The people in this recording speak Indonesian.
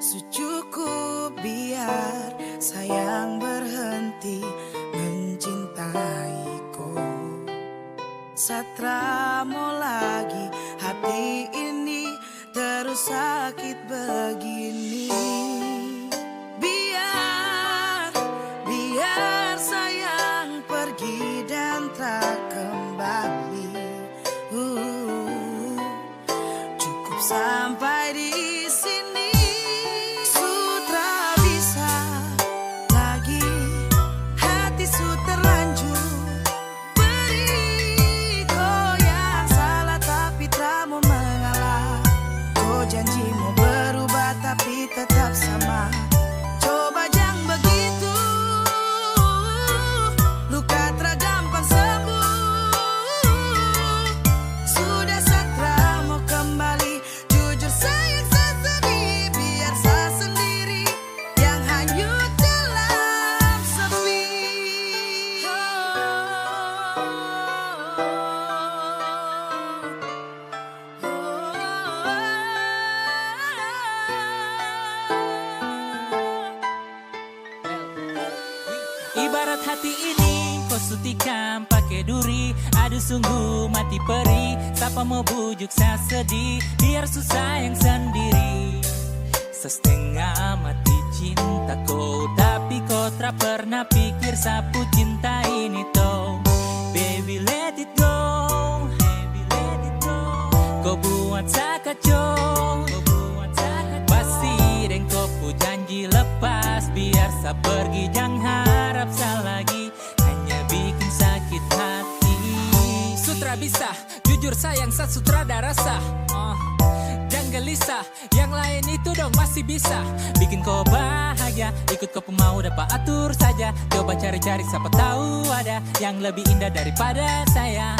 Secukup biar sayang berhenti mencintaiku. Satra mau lagi hati ini terus sakit begini. Biar sayang pergi dan tak kembali. Cukup sampai di sini. Janjimu berubah tapi tetap sama. Coba jangan begitu. Luka tak gampang sembuh. Sudah Satra mau kembali. Jujur sayang sesedih. Biar saya sendiri yang hanyut dalam sepi. Ibarat hati ini kau sutikan pakai duri. Aduh sungguh mati perih. Siapa mau bujuk saya sedih. Biar susah yang sendiri. Setengah mati cinta kau. Tapi kau tak pernah pikir sapu cinta ini toh. Baby let it go. Baby let it go. Kau buat saya kacau. Pasti dan kau pu janji lepas. Biar saya pergi jangan harap saya lagi. Hanya bikin sakit hati. Sutra bisa, jujur sayang saya sutradara sah. Jangan gelisah, yang lain itu dong masih bisa. Bikin kau bahagia, ikut kau mau dapat atur saja. Coba cari-cari siapa tahu ada yang lebih indah daripada saya.